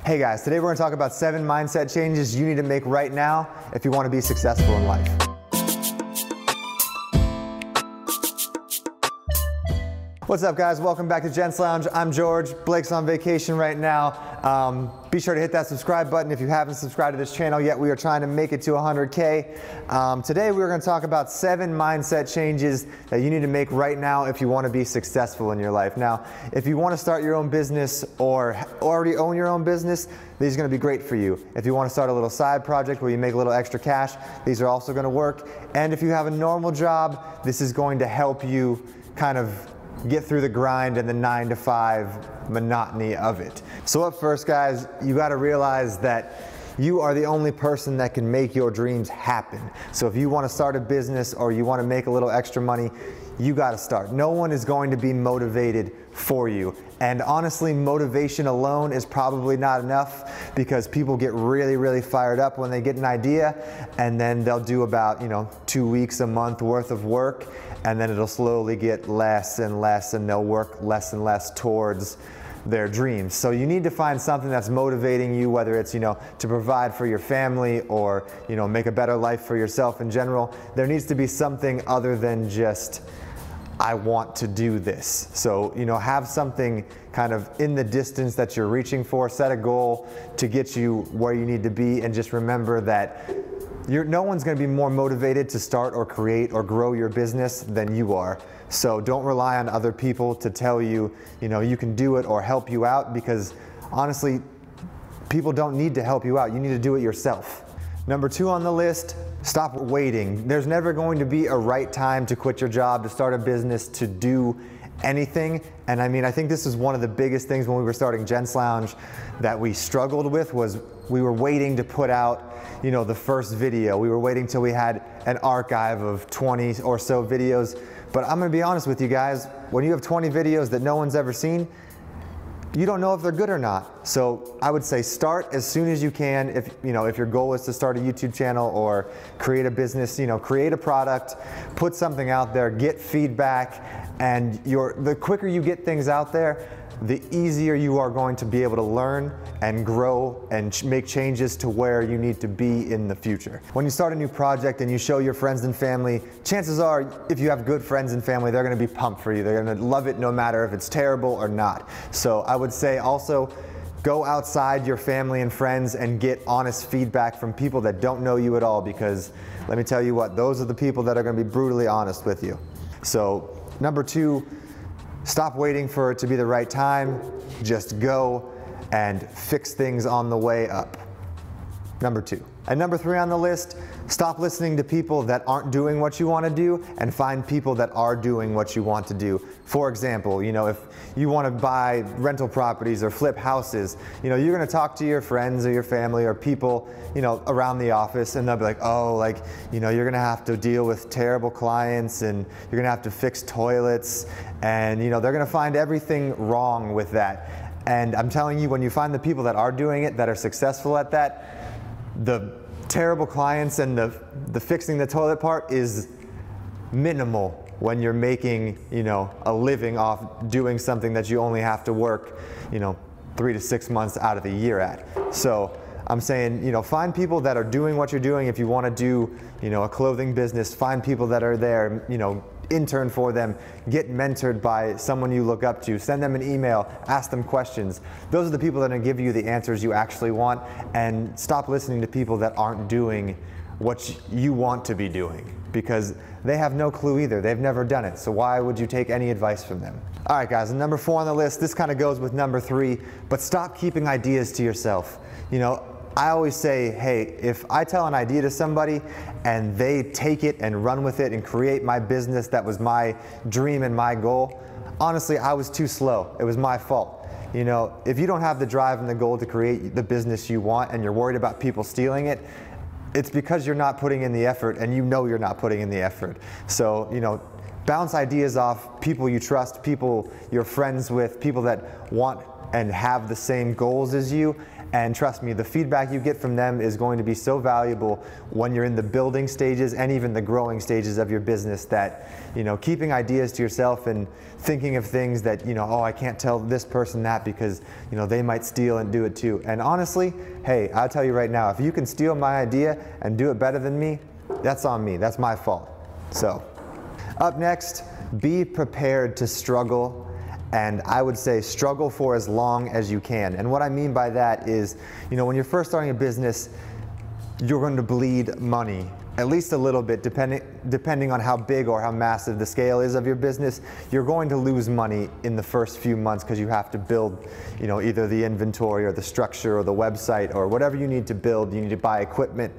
Hey guys, today we're going to talk about 7 mindset changes you need to make right now if you want to be successful in life. What's up guys, welcome back to Gents Lounge. I'm George, Blake's on vacation right now. Be sure to hit that subscribe button if you haven't subscribed to this channel yet. We are trying to make it to 100K. Today we're going to talk about 7 mindset changes that you need to make right now if you want to be successful in your life. Now, if you want to start your own business or already own your own business, these are going to be great for you. If you want to start a little side project where you make a little extra cash, these are also going to work. And if you have a normal job, this is going to help you kind of get through the grind and the 9-to-5 monotony of it. So up first guys, you got to realize that you are the only person that can make your dreams happen. So if you want to start a business or you want to make a little extra money, you got to start. No one is going to be motivated for you. And honestly, motivation alone is probably not enough because people get really fired up when they get an idea, and then they'll do about 2 weeks, a month worth of work, and then it'll slowly get less and less, and they'll work less and less towards their dreams. So you need to find something that's motivating you, whether it's to provide for your family or make a better life for yourself in general. There needs to be something other than just I want to do this. So have something kind of in the distance that you're reaching for. Set a goal to get you where you need to be, and just remember that no one's going to be more motivated to start or create or grow your business than you are. So don't rely on other people to tell you, you can do it or help you out, because honestly, people don't need to help you out. You need to do it yourself. Number 2 on the list, stop waiting. There's never going to be a right time to quit your job, to start a business, to do anything. And I think this is one of the biggest things when we were starting Gents Lounge that we struggled with, was we were waiting to put out the first video. We were waiting till we had an archive of 20 or so videos. But I'm gonna be honest with you guys, when you have 20 videos that no one's ever seen, you don't know if they're good or not. So I would say start as soon as you can. If your goal is to start a YouTube channel or create a business, create a product, put something out there, get feedback, and the quicker you get things out there, the easier you are going to be able to learn and grow and make changes to where you need to be in the future. When you start a new project and you show your friends and family, chances are, if you have good friends and family, they're going to be pumped for you. They're going to love it no matter if it's terrible or not. So I would say also, go outside your family and friends and get honest feedback from people that don't know you at all, because let me tell you what, those are the people that are going to be brutally honest with you. So number 2, stop waiting for it to be the right time. Just go and fix things on the way up. Number 2. And number 3 on the list, stop listening to people that aren't doing what you want to do and find people that are doing what you want to do. For example, if you want to buy rental properties or flip houses, you're going to talk to your friends or your family or people, around the office, and they'll be like, oh, you're going to have to deal with terrible clients, and you're going to have to fix toilets, and they're going to find everything wrong with that. And I'm telling you, when you find the people that are doing it, that are successful at that, the terrible clients and the fixing the toilet part is minimal when you're making a living off doing something that you only have to work 3 to 6 months out of the year at. So I'm saying, find people that are doing what you're doing. If you want to do a clothing business, find people that are there, intern for them, get mentored by someone you look up to, send them an email, ask them questions. Those are the people that are going to give you the answers you actually want, and stop listening to people that aren't doing what you want to be doing, because they have no clue either. They've never done it, so why would you take any advice from them? All right guys, and number 4 on the list, this kind of goes with number 3, but stop keeping ideas to yourself. I always say, hey, if I tell an idea to somebody and they take it and run with it and create my business that was my dream and my goal, honestly, I was too slow. It was my fault. If you don't have the drive and the goal to create the business you want, and you're worried about people stealing it, it's because you're not putting in the effort, and you're not putting in the effort. So, bounce ideas off people you trust, people you're friends with, people that want and have the same goals as you, And trust me, the feedback you get from them is going to be so valuable when you're in the building stages and even the growing stages of your business, that, you know, keeping ideas to yourself and thinking of things that, you know, oh, I can't tell this person that because, you know, they might steal and do it too. And honestly, hey, I'll tell you right now, if you can steal my idea and do it better than me, that's on me. That's my fault. So, up next, be prepared to struggle. And I would say struggle for as long as you can. And what I mean by that is, you know, when you're first starting a business, you're going to bleed money, at least a little bit, depending on how big or how massive the scale is of your business. You're going to lose money in the first few months because you have to build, you know, either the inventory or the structure or the website or whatever you need to build. You need to buy equipment,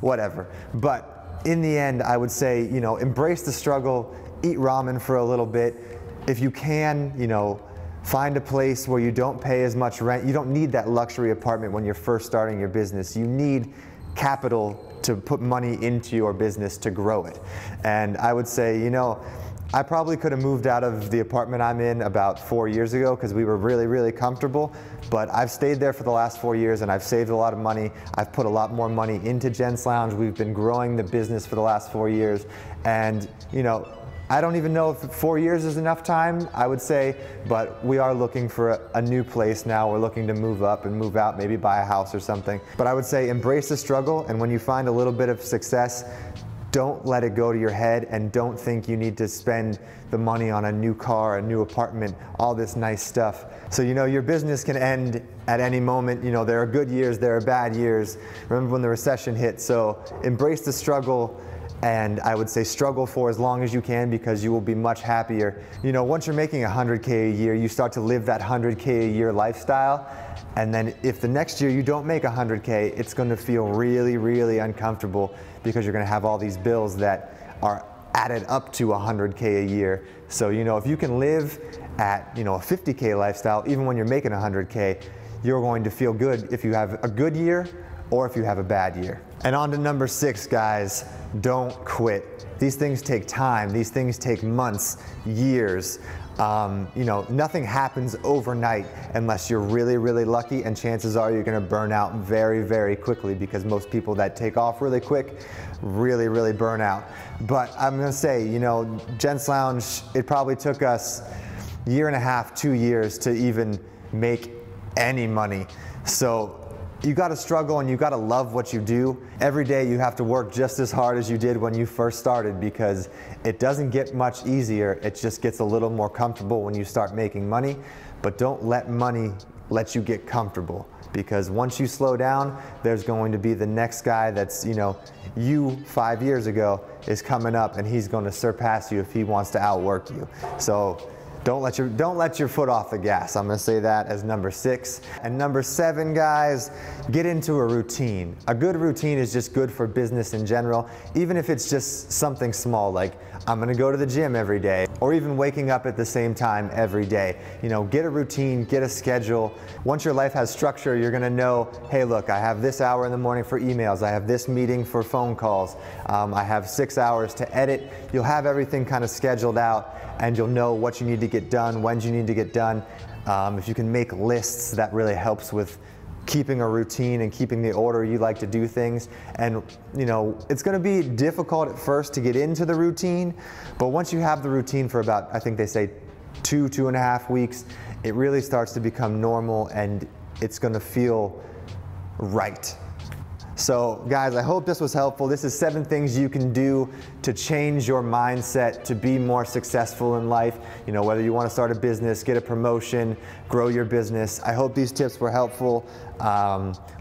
whatever. But in the end, I would say, you know, embrace the struggle, eat ramen for a little bit. If you can, you know, find a place where you don't pay as much rent. You don't need that luxury apartment when you're first starting your business. You need capital to put money into your business to grow it. And I would say, you know, I probably could have moved out of the apartment I'm in about 4 years ago because we were really, really comfortable. But I've stayed there for the last 4 years and I've saved a lot of money. I've put a lot more money into Gents Lounge. We've been growing the business for the last 4 years. And, you know, I don't even know if 4 years is enough time, I would say, but we are looking for a new place now. We're looking to move up and move out, maybe buy a house or something. But I would say embrace the struggle, and when you find a little bit of success, don't let it go to your head and don't think you need to spend the money on a new car, a new apartment, all this nice stuff. So, you know, your business can end at any moment. You know, there are good years, there are bad years. Remember when the recession hit, so embrace the struggle. And I would say struggle for as long as you can because you will be much happier. You know, once you're making $100K a year, you start to live that $100K a year lifestyle. And then if the next year you don't make $100K, it's going to feel really, really uncomfortable because you're going to have all these bills that are added up to $100K a year. So, you know, if you can live at, you know, a $50K lifestyle, even when you're making $100K, you're going to feel good if you have a good year or if you have a bad year. And on to number 6, guys, don't quit. These things take time. These things take months, years. You know, nothing happens overnight unless you're really, really lucky, and chances are you're gonna burn out very, very quickly because most people that take off really quick really, really burn out. But I'm gonna say, you know, Gents Lounge, it probably took us a year and a half, 2 years to even make any money. So you gotta struggle and you gotta love what you do. Every day you have to work just as hard as you did when you first started because it doesn't get much easier. It just gets a little more comfortable when you start making money. But don't let money let you get comfortable, because once you slow down, there's going to be the next guy that's, you know, you 5 years ago is coming up and he's gonna surpass you if he wants to outwork you. So don't let your foot off the gas. I'm gonna say that as number 6. And number 7, guys, get into a routine. A good routine is just good for business in general, even if it's just something small like I'm gonna go to the gym every day, or even waking up at the same time every day. You know, get a routine, get a schedule. Once your life has structure, you're gonna know, hey, look, I have this hour in the morning for emails, I have this meeting for phone calls, I have 6 hours to edit. You'll have everything kind of scheduled out, and you'll know what you need to get done, when you need to get done. If you can make lists, that really helps with keeping a routine and keeping the order you like to do things. And, you know, it's gonna be difficult at first to get into the routine, but once you have the routine for about, I think they say 2.5 weeks, it really starts to become normal and it's gonna feel right. So guys, I hope this was helpful. This is 7 things you can do to change your mindset to be more successful in life. You know, whether you want to start a business, get a promotion, grow your business. I hope these tips were helpful.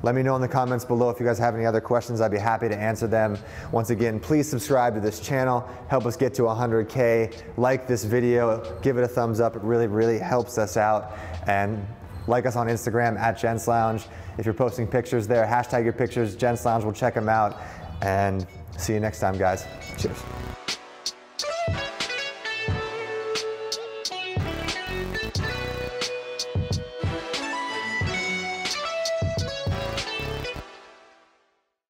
Let me know in the comments below if you guys have any other questions. I'd be happy to answer them. Once again, please subscribe to this channel. Help us get to 100K. Like this video, give it a thumbs up. It really, really helps us out. And like us on Instagram at Gents Lounge. If you're posting pictures there, hashtag your pictures, Gents Lounge will check them out. And see you next time, guys. Cheers.